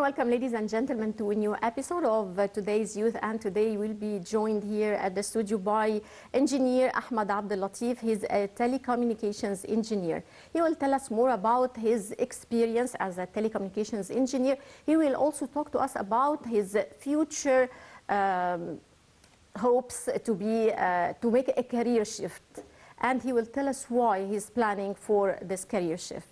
welcome, ladies and gentlemen, to a new episode of Today's Youth. And today we'll be joined here at the studio by engineer Ahmed Latif. He's a telecommunications engineer. He will tell us more about his experience as a telecommunications engineer. He will also talk to us about his future hopes to make a career shift. And he will tell us why he's planning for this career shift.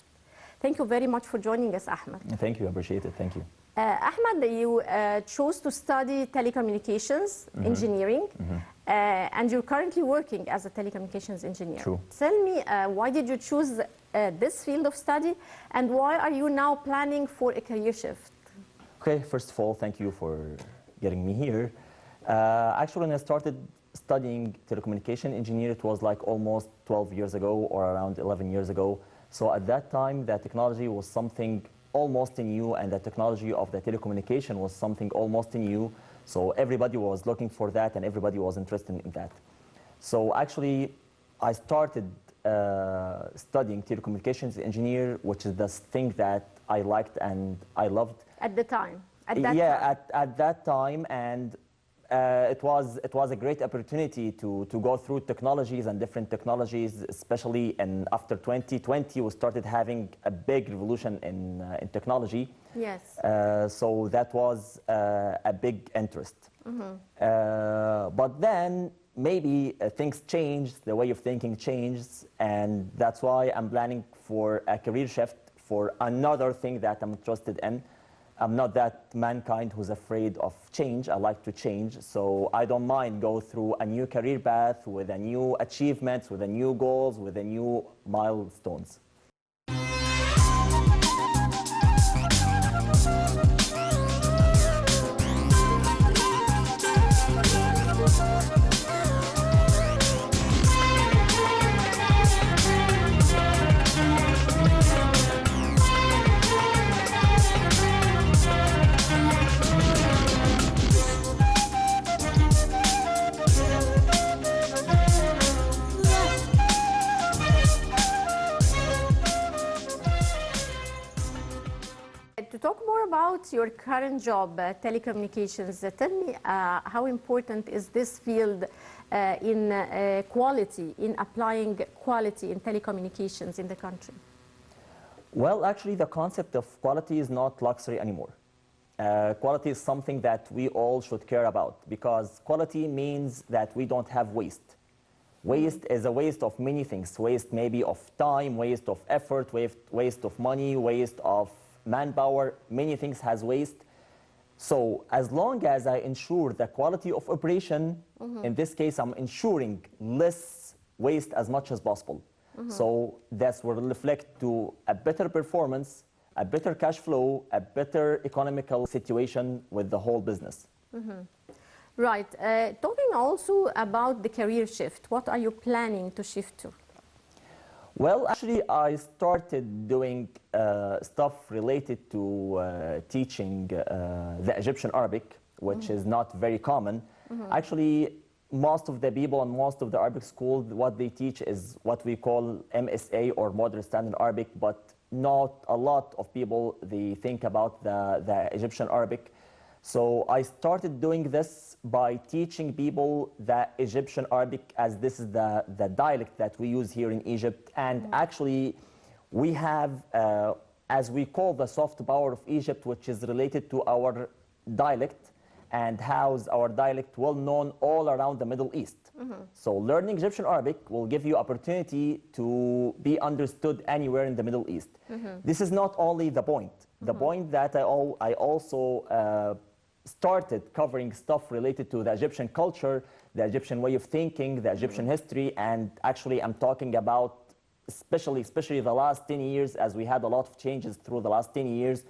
Thank you very much for joining us, Ahmed. Thank you, I appreciate it. Thank you. Ahmed, you chose to study telecommunications engineering, and you're currently working as a telecommunications engineer. True. Tell me, why did you choose this field of study, and why are you now planning for a career shift? Okay, first of all, thank you for getting me here. Actually, when I started studying telecommunication engineer, it was like almost 12 years ago or around 11 years ago. So at that time, the technology was something almost new, and the technology of the telecommunication was something almost new. So everybody was looking for that, and everybody was interested in that. So actually, I started studying telecommunications engineer, which is the thing that I liked and I loved. At the time? At that time, and it was a great opportunity to go through technologies and different technologies, especially after 2020 we started having a big revolution in technology. Yes. So that was a big interest. But then maybe things changed, the way of thinking changed, and that's why I'm planning for a career shift for another thing that I'm interested in. I'm not that mankind who's afraid of change. I like to change, so I don't mind go through a new career path with a new achievements, with a new goals, with a new milestones. To talk more about your current job, telecommunications, tell me how important is this field in quality, in applying quality in telecommunications in the country? Well, actually, the concept of quality is not luxury anymore. Quality is something that we all should care about, because quality means that we don't have waste. Waste is a waste of many things. Waste maybe of time, waste of effort, waste of money, waste of manpower, many things has waste. So as long as I ensure the quality of operation, in this case, I'm ensuring less waste as much as possible. So that will reflect to a better performance, a better cash flow, a better economical situation with the whole business. Right. Talking also about the career shift, what are you planning to shift to? Well, actually, I started doing stuff related to teaching the Egyptian Arabic, which is not very common. Actually, most of the people and most of the Arabic schools, what they teach is what we call MSA or Modern Standard Arabic, but not a lot of people, they think about the Egyptian Arabic. So I started doing this by teaching people the Egyptian Arabic, as this is the dialect that we use here in Egypt. And actually, we have, as we call the soft power of Egypt, which is related to our dialect and how's our dialect well known all around the Middle East. So learning Egyptian Arabic will give you opportunity to be understood anywhere in the Middle East. This is not only the point. The point that I also started covering stuff related to the Egyptian culture, the Egyptian way of thinking, the Egyptian history, and actually I'm talking about especially the last 10 years, as we had a lot of changes through the last 10 years.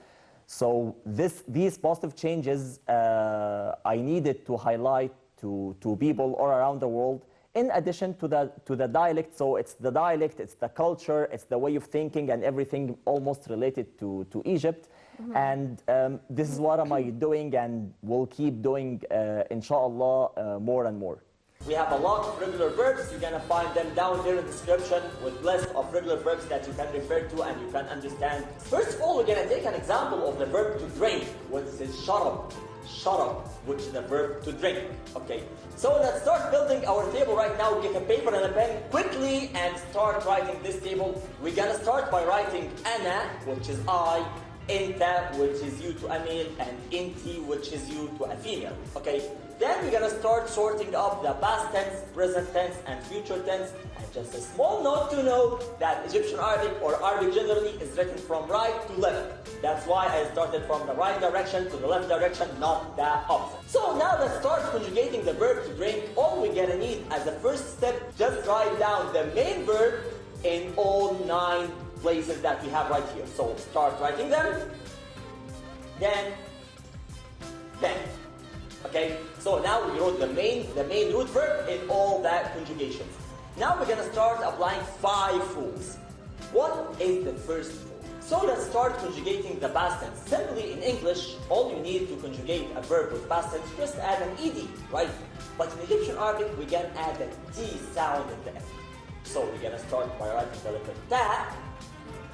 So these positive changes I needed to highlight to people all around the world, in addition to the dialect. So it's the dialect, it's the culture, it's the way of thinking and everything almost related to Egypt. And this is what am I doing and will keep doing, inshallah, more and more. We have a lot of regular verbs. You're gonna find them down there in the description with list of regular verbs that you can refer to and you can understand. First of all, we're gonna take an example of the verb to drink, which is sharab. Sharab, which is the verb to drink. Okay. So let's start building our table right now. Get a paper and a pen quickly and start writing this table. We're gonna start by writing ana, which is I, inta, which is you to a male, and inti, which is you to a female. Okay. Then we're gonna start sorting up the past tense, present tense, and future tense. And just a small note to know that Egyptian Arabic or Arabic generally is written from right to left. That's why I started from the right direction to the left direction, not the opposite. So now let's start conjugating the verb to drink. All we're gonna need as a first step, just write down the main verb in all 9 places that we have right here. So start writing them. Then. Okay, so now we wrote the main root verb in all that conjugations. Now we're gonna start applying 5 rules. What is the first rule? So let's start conjugating the past tense. Simply in English, all you need to conjugate a verb with past tense, just add an ed, right? But in Egyptian Arabic, we're gonna add a t sound in the end. So we're gonna start by writing the letter ta,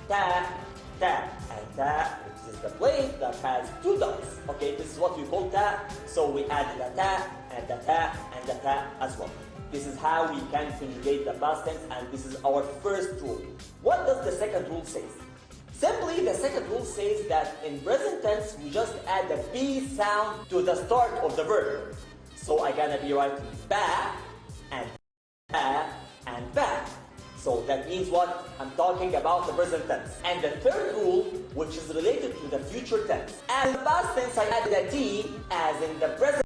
and ta, which is the plate that has 2 dots. Okay, this is what we call ta. So we added a ta, and the ta, and the ta as well. This is how we can conjugate the past tense, and this is our first rule. What does the second rule say? Simply, the second rule says that in present tense, we just add the b sound to the start of the verb. So I'm gonna be writing ba, and ba, and ba. So that means what? I'm talking about the present tense. And the third rule, which is related to the future tense. As in the past tense, I added a t, as in the present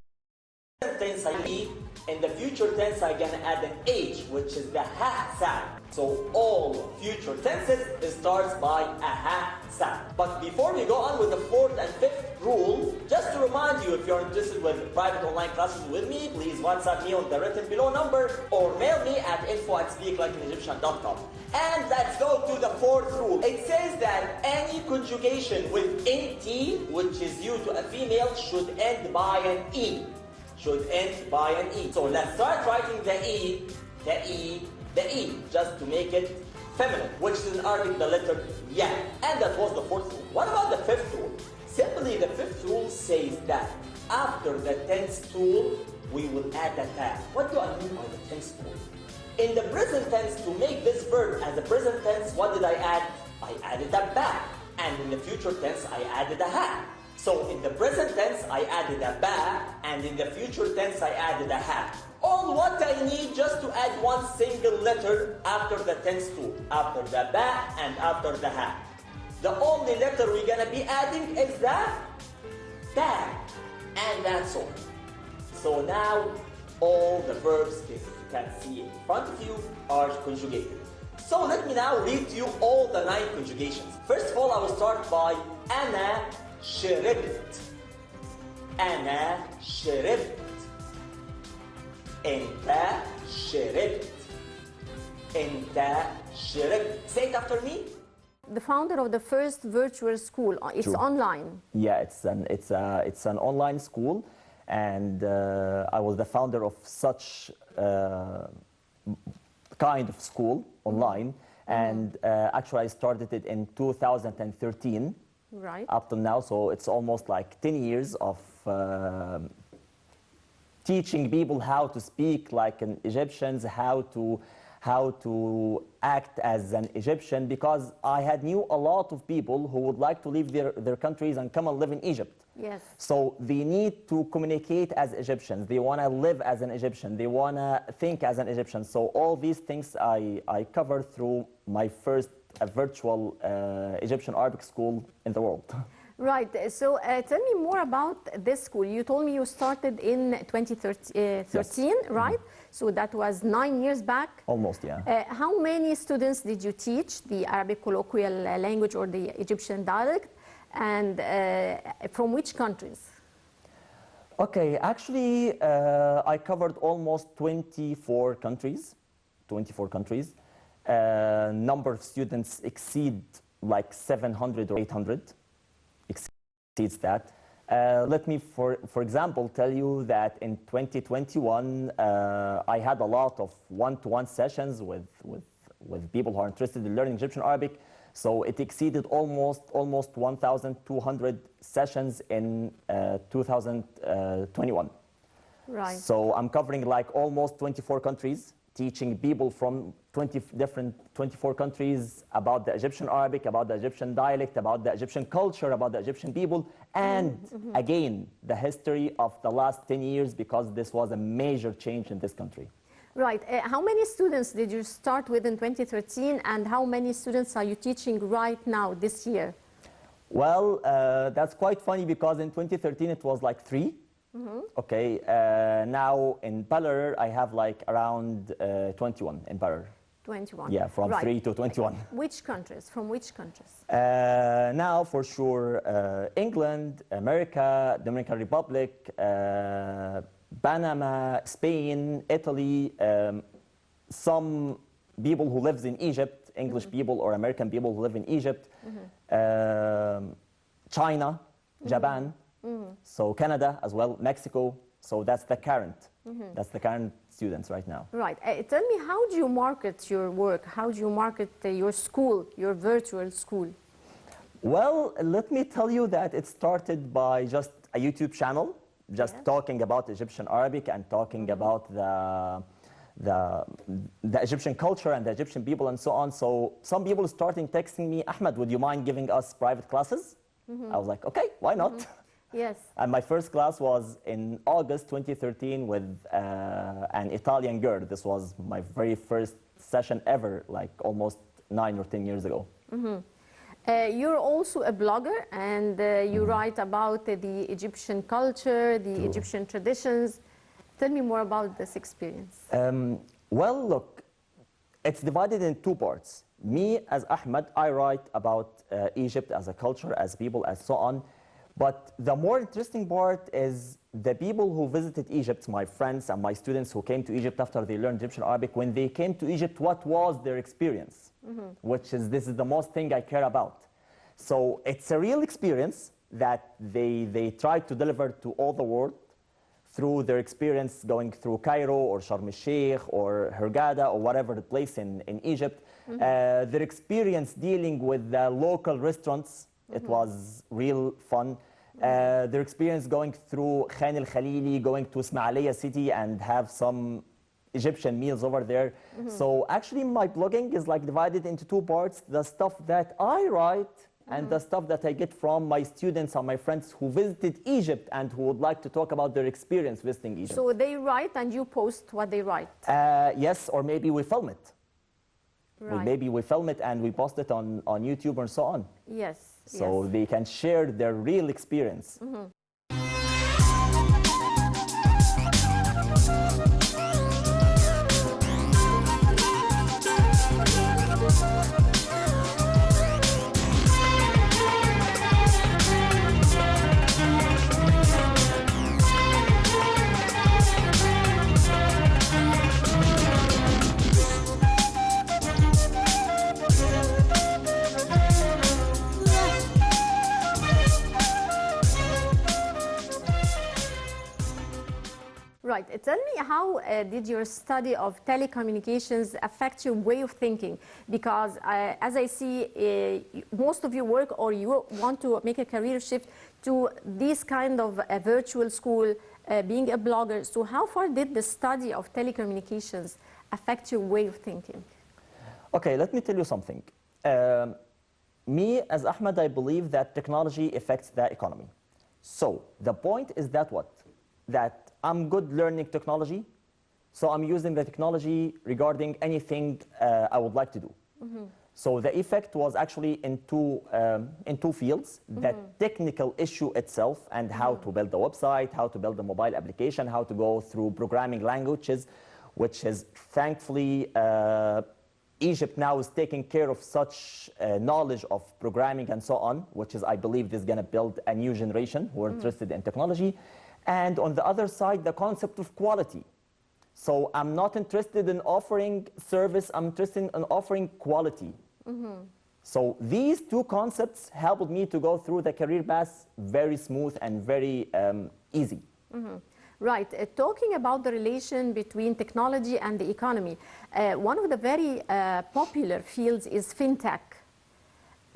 tense, I e. In the future tense, I'm gonna add an h, which is the ha sound. So all future tenses, it starts by a ha sound. But before we go on with the 4th and 5th rule, just to remind you, if you're interested with private online classes with me, please WhatsApp me on the written below number or mail me at info@speaklikeanegyptian.com. And let's go to the 4th rule. It says that any conjugation with nt, which is you to a female, should end by an e. Should end by an e. So let's start writing the e, just to make it feminine, which is in Arabic the letter ya. And that was the 4th rule. What about the 5th rule? Simply the 5th rule says that after the tense tool, we will add a ta. What do I mean by the tense tool? In the present tense, to make this verb as a present tense, what did I add? I added a ba. And in the future tense, I added a ha. So in the present tense, I added a ba, and in the future tense, I added a ha. All what I need just to add one single letter after the tense tool, after the ba and after the ha. The only letter we're gonna be adding is the ta, and that's all. So now all the verbs that you can see in front of you are conjugated. So let me now read to you all the 9 conjugations. First of all, I will start by ana شربت. أنا شربت. أنت شربت. أنت شربت. Say it after me. The founder of the first virtual school, it's True. online. Yeah, it's an online school, and I was the founder of such kind of school online, and actually I started it in 2013. Right. Up to now, so it's almost like 10 years of teaching people how to speak like an Egyptians, how to act as an Egyptian, because I had knew a lot of people who would like to leave their countries and come and live in Egypt. Yes. So they need to communicate as Egyptians. They want to live as an Egyptian. They want to think as an Egyptian. So all these things I covered through my first virtual Egyptian Arabic school in the world. Right. So tell me more about this school. You told me you started in 2013, Yes. right? So that was 9 years back. Almost, yeah. How many students did you teach the Arabic colloquial language or the Egyptian dialect? And from which countries? Okay, actually, I covered almost 24 countries. 24 countries. Number of students exceed like 700 or 800. Exceeds that. Let me, for example, tell you that in 2021, I had a lot of one-to-one sessions with people who are interested in learning Egyptian Arabic. So it exceeded almost 1,200 sessions in 2021. Right. So I'm covering like almost 24 countries, teaching people from 24 countries about the Egyptian Arabic, about the Egyptian dialect, about the Egyptian culture, about the Egyptian people, and again, the history of the last 10 years, because this was a major change in this country. Right. How many students did you start with in 2013, and how many students are you teaching right now this year? Well, that's quite funny, because in 2013 it was like 3. Okay, now in Baller I have like around 21 in Baller. 21. Yeah, from right. 3 to 21. Which countries? From which countries? Now, for sure, England, America, Dominican Republic, Panama, Spain, Italy, some people who lives in Egypt, English people or American people who live in Egypt, China, Japan, so Canada as well, Mexico. So that's the current students right now. Right. Tell me, how do you market your work? How do you market your school, your virtual school? Well, let me tell you that it started by just a YouTube channel, just talking about Egyptian Arabic and talking about the Egyptian culture and the Egyptian people and so on. So some people started texting me, Ahmed, would you mind giving us private classes? I was like, okay, why not? Yes. And my first class was in August 2013 with an Italian girl. This was my very first session ever, like almost 9 or 10 years ago. You're also a blogger, and you write about the Egyptian culture, the Egyptian traditions. Tell me more about this experience. Well, look, it's divided in 2 parts. Me, as Ahmed, I write about Egypt as a culture, as people, as so on. But the more interesting part is the people who visited Egypt, my friends and my students who came to Egypt after they learned Egyptian Arabic. When they came to Egypt, what was their experience? This is the most thing I care about. So it's a real experience that they tried to deliver to all the world through their experience going through Cairo or Sharm el-Sheikh or Hurghada or whatever the place in Egypt. Their experience dealing with the local restaurants. It was real fun. Their experience going through Khan el-Khalili, going to Ismailia city and have some Egyptian meals over there. So actually my blogging is like divided into 2 parts. The stuff that I write and the stuff that I get from my students and my friends who visited Egypt and who would like to talk about their experience visiting Egypt. So they write and you post what they write? Yes, or maybe we film it. Right. Maybe we film it and we post it on YouTube and so on. Yes. So they can share their real experience. Right. Tell me, how did your study of telecommunications affect your way of thinking? Because as I see, most of your work, or you want to make a career shift to this kind of a virtual school, being a blogger. So how far did the study of telecommunications affect your way of thinking? Okay, let me tell you something. Me, as Ahmed, I believe that technology affects the economy. So the point is that what? That I'm good learning technology, so I'm using the technology regarding anything I would like to do. So the effect was actually in two fields: the technical issue itself and how to build a website, how to build a mobile application, how to go through programming languages, which is thankfully Egypt now is taking care of such knowledge of programming and so on, which is, I believe, this is going to build a new generation who are interested in technology. And on the other side, the concept of quality. So I'm not interested in offering service, I'm interested in offering quality. So these two concepts helped me to go through the career path very smooth and very easy. Right. Talking about the relation between technology and the economy, one of the very popular fields is fintech.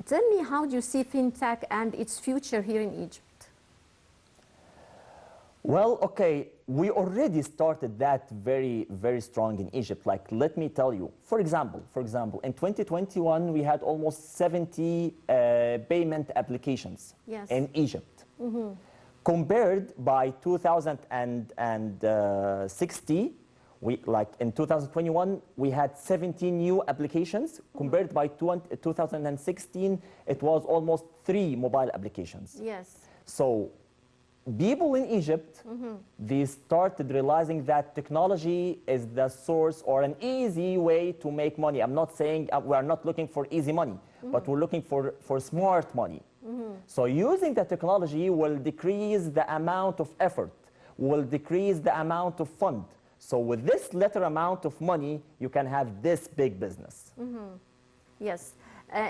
Tell me, how do you see fintech and its future here in Egypt? Well, okay, we already started that very, very strong in Egypt. Like, let me tell you, for example, in 2021, we had almost 70 payment applications Yes. in Egypt. Compared by 2060, in 2021, we had 17 new applications. Compared by 2016, it was almost 3 mobile applications. Yes. So people in Egypt, they started realizing that technology is the source or an easy way to make money. I'm not saying we are not looking for easy money, but we're looking for smart money. So using the technology will decrease the amount of effort, will decrease the amount of fund. So with this little amount of money, you can have this big business. Yes.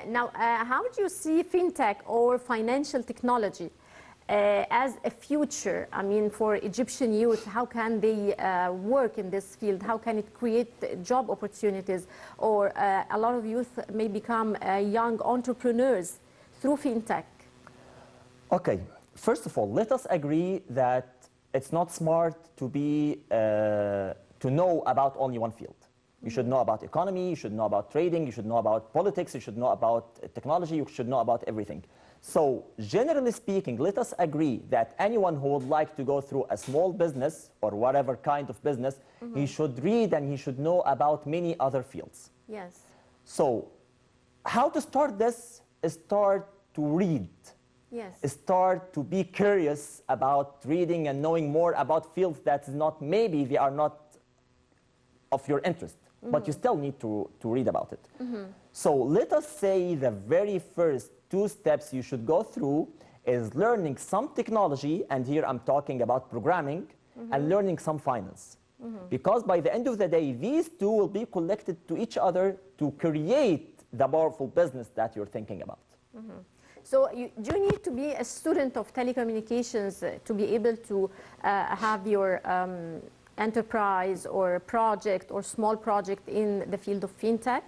Now, how do you see fintech or financial technology as a future? I mean, for Egyptian youth, how can they work in this field? How can it create job opportunities? Or a lot of youth may become young entrepreneurs through fintech. Okay, first of all, let us agree that it's not smart to know about only one field. You should know about economy, you should know about trading, you should know about politics, you should know about technology, you should know about everything. So generally speaking, let us agree that anyone who would like to go through a small business or whatever kind of business, he should read and he should know about many other fields. Yes. So how to start this is start to read. Yes. Start to be curious about reading and knowing more about fields that is not, maybe they are not of your interest, but you still need to read about it. So let us say the very first 2 steps you should go through is learning some technology, and here I'm talking about programming, and learning some finance. Because by the end of the day, these 2 will be connected to each other to create the powerful business that you're thinking about. So do you need to be a student of telecommunications to be able to have your enterprise or project or small project in the field of fintech?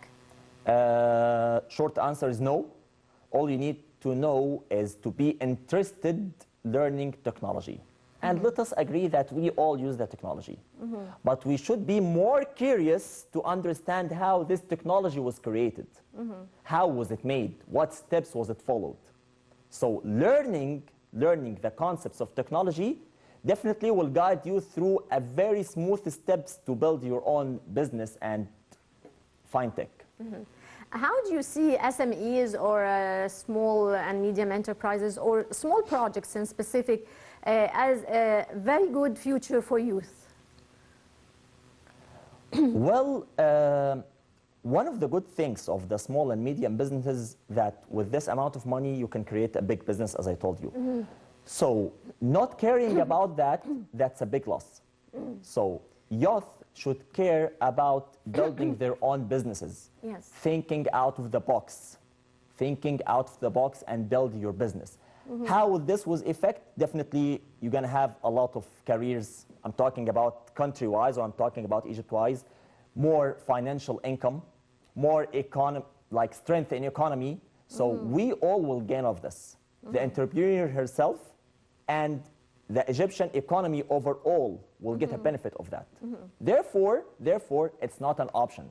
Short answer is no. All you need to know is to be interested learning technology. And let us agree that we all use the technology. But we should be more curious to understand how this technology was created. How was it made? What steps was it followed? So learning the concepts of technology definitely will guide you through a very smooth steps to build your own business and fintech. How do you see SMEs or small and medium enterprises or small projects in specific as a very good future for youth? Well, one of the good things of the small and medium businesses that with this amount of money you can create a big business, as I told you. So not caring about that, that's a big loss. So youth should care about building their own businesses. Yes. Thinking out of the box. Thinking out of the box and build your business. How will this was affect? Definitely you're going to have a lot of careers. I'm talking about country-wise, or I'm talking about Egypt-wise. More financial income, more like strength in economy. So we all will gain of this. The entrepreneur herself and the Egyptian economy overall will get a benefit of that. Therefore, it's not an option.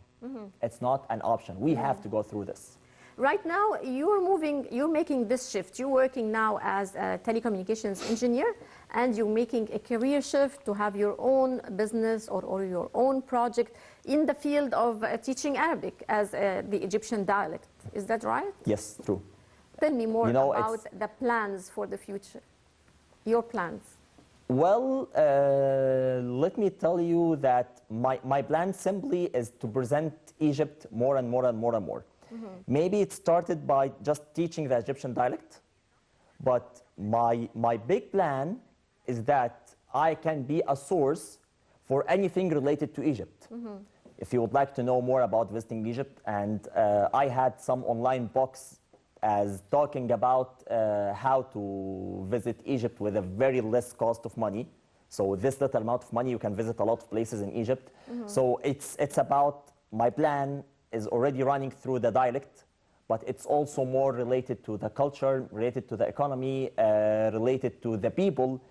It's not an option. We have to go through this. Right now, you're making this shift. You're working now as a telecommunications engineer, and you're making a career shift to have your own business or your own project in the field of teaching Arabic as the Egyptian dialect. Is that right? Yes, true. Tell me more about the plans for the future, your plans. Well, let me tell you that my plan simply is to present Egypt more and more and more and more. Maybe it started by just teaching the Egyptian dialect, but my big plan is that I can be a source for anything related to Egypt. if you would like to know more about visiting Egypt. And I had some online books as talking about how to visit Egypt with a very less cost of money. So with this little amount of money, you can visit a lot of places in Egypt. So it's about, my plan is already running through the dialect, but it's also more related to the culture, related to the economy, related to the people.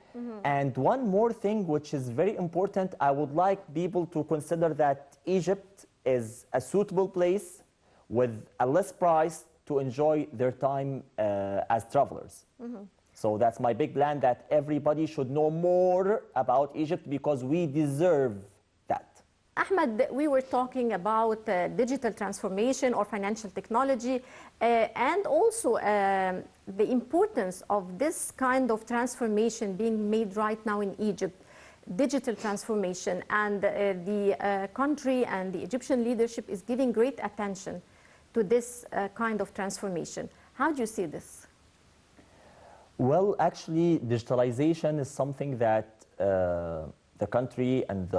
And one more thing which is very important, I would like people to consider that Egypt is a suitable place with a less price to enjoy their time as travelers. So that's my big plan, that everybody should know more about Egypt because we deserve that. Ahmed, we were talking about digital transformation or financial technology and also the importance of this kind of transformation being made right now in Egypt, digital transformation, and the country and the Egyptian leadership is giving great attention to this kind of transformation. How do you see this? Well, actually, digitalization is something that the country and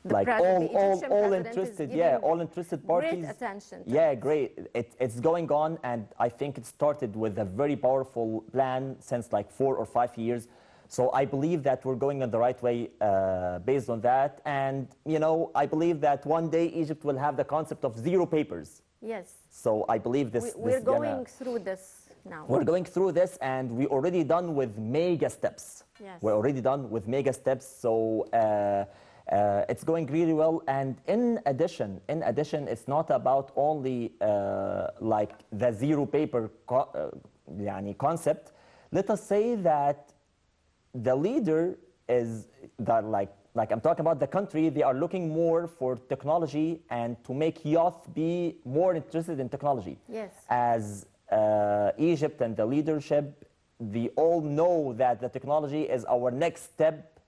like all interested, all interested parties. Great attention. Yeah, great. It's going on, and I think it started with a very powerful plan since like 4 or 5 years. So I believe that we're going in the right way based on that. And, you know, I believe that one day Egypt will have the concept of zero papers. Yes. So I believe we're going through this now. We're going through this, and we're already done with mega steps. Yes. We're already done with mega steps. So it's going really well. And in addition, it's not about only like the zero paper concept. Let us say that the leader is that like I'm talking about the country, they are looking more for technology and to make youth be more interested in technology. Yes. As Egypt and the leadership, they all know that the technology is our next step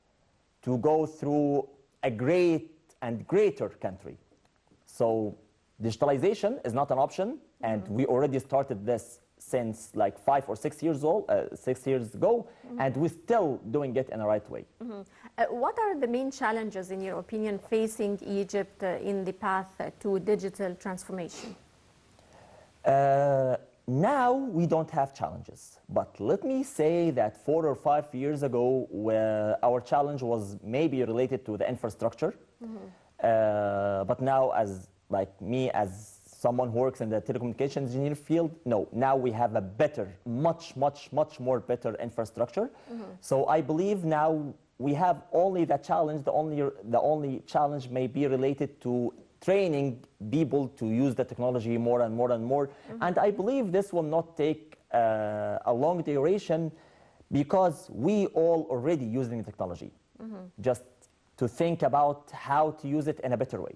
to go through a great and greater country. So digitalization is not an option, and we already started this since like 5 or 6 years old, 6 years ago, and we're still doing it in the right way. What are the main challenges, in your opinion, facing Egypt in the path to digital transformation? Now we don't have challenges, but let me say that 4 or 5 years ago, our challenge was maybe related to the infrastructure. But now, as like me, as someone who works in the telecommunications engineer field, no, now we have a better, much more better infrastructure. So I believe now we have only the challenge, the only challenge may be related to training people to use the technology more and more and more. And I believe this will not take a long duration because we all already using the technology. Just to think about how to use it in a better way.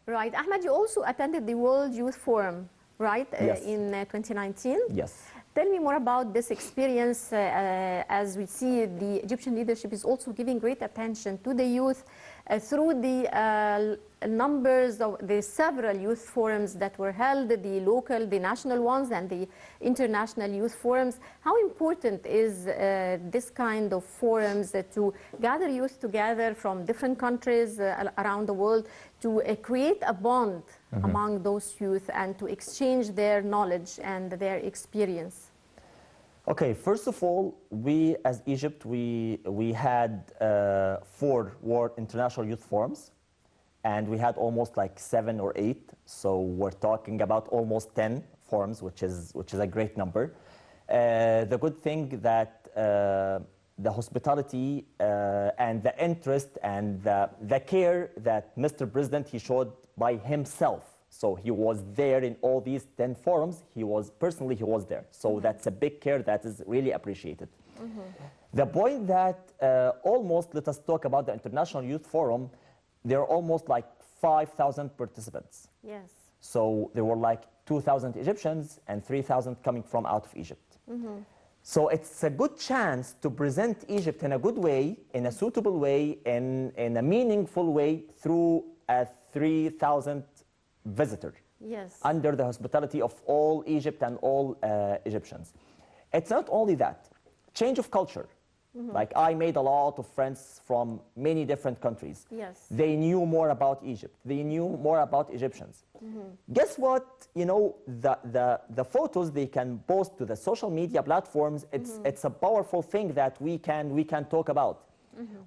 Right. Ahmed, you also attended the World Youth Forum, right, Yes. in 2019? Yes. Tell me more about this experience. As we see, the Egyptian leadership is also giving great attention to the youth through the numbers of the several youth forums that were held, the local, the national ones, and the international youth forums. How important is this kind of forums to gather youth together from different countries around the world to create a bond among those youth and to exchange their knowledge and their experience? Okay, first of all, we as Egypt, we had 4 international youth forums, and we had almost like 7 or 8. So we're talking about almost 10 forums, which is a great number. The good thing that the hospitality and the interest and the care that Mr. President he showed by himself. So he was there in all these 10 forums. He was there. So that's a big care that is really appreciated. The point that almost, let us talk about the International Youth Forum, there are almost like 5,000 participants. Yes. So there were like 2,000 Egyptians and 3,000 coming from out of Egypt. So it's a good chance to present Egypt in a good way, in a suitable way, in a meaningful way through a 3,000 visitor. Yes. Under the hospitality of all Egypt and all Egyptians. It's not only that. Change of culture. Like I made a lot of friends from many different countries. Yes. They knew more about Egypt. They knew more about Egyptians. Guess what? You know, the photos they can post to the social media platforms, it's a powerful thing that we can talk about.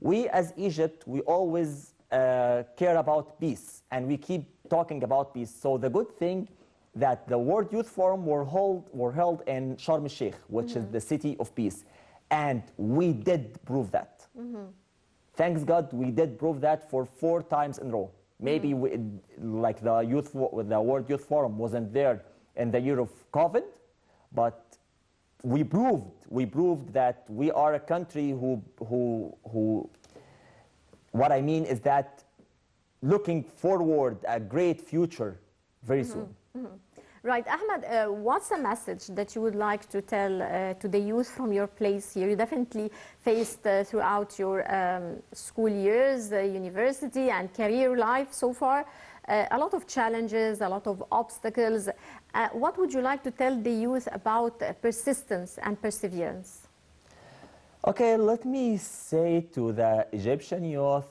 We as Egypt, we always care about peace, and we keep talking about peace. So the good thing that the World Youth Forum were held in Sharm el-Sheikh, which is the city of peace. And we did prove that. Thanks God, we did prove that for 4 times in a row. Maybe like the World Youth Forum wasn't there in the year of COVID, but we proved that we are a country who what I mean is that looking forward a great future very soon. Right, Ahmed, what's a message that you would like to tell to the youth from your place here? You definitely faced throughout your school years, university and career life so far, a lot of challenges, a lot of obstacles. What would you like to tell the youth about persistence and perseverance? Okay, let me say to the Egyptian youth,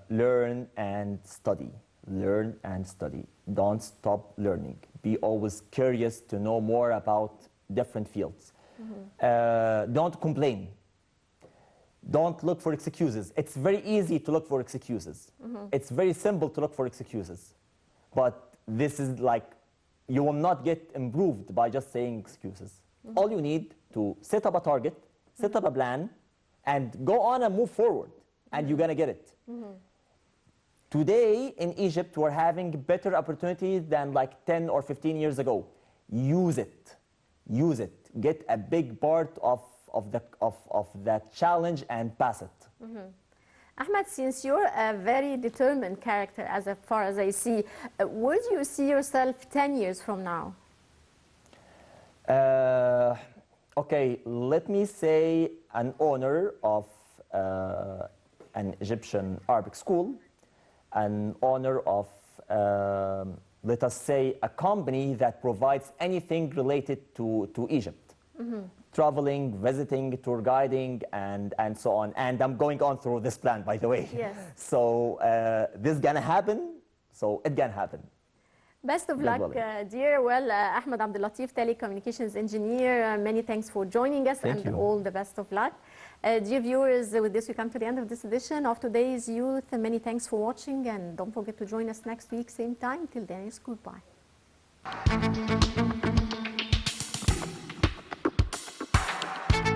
learn and study. Learn and study. Don't stop learning. Be always curious to know more about different fields. Don't complain. Don't look for excuses. It's very easy to look for excuses. It's very simple to look for excuses. But this is like, you will not get improved by just saying excuses. All you need to set up a target, set up a plan, and go on and move forward, and you're gonna get it. Today in Egypt, we're having better opportunities than like 10 or 15 years ago. Use it. Use it. Get a big part of that challenge and pass it. Ahmed, since you're a very determined character as far as I see, where do you see yourself 10 years from now? Okay, let me say an owner of an Egyptian Arabic school, an owner of, let us say, a company that provides anything related to Egypt. Traveling, visiting, tour guiding, and so on. And I'm going on through this plan, by the way. Yes. So this is gonna happen, so it can happen. Best of luck, dear. Well, Ahmed Abdel Latif, telecommunications engineer, many thanks for joining us. Thank you. All the best of luck. Dear viewers, with this we come to the end of this edition of Today's Youth. Many thanks for watching, and don't forget to join us next week, same time. Till then, it's goodbye.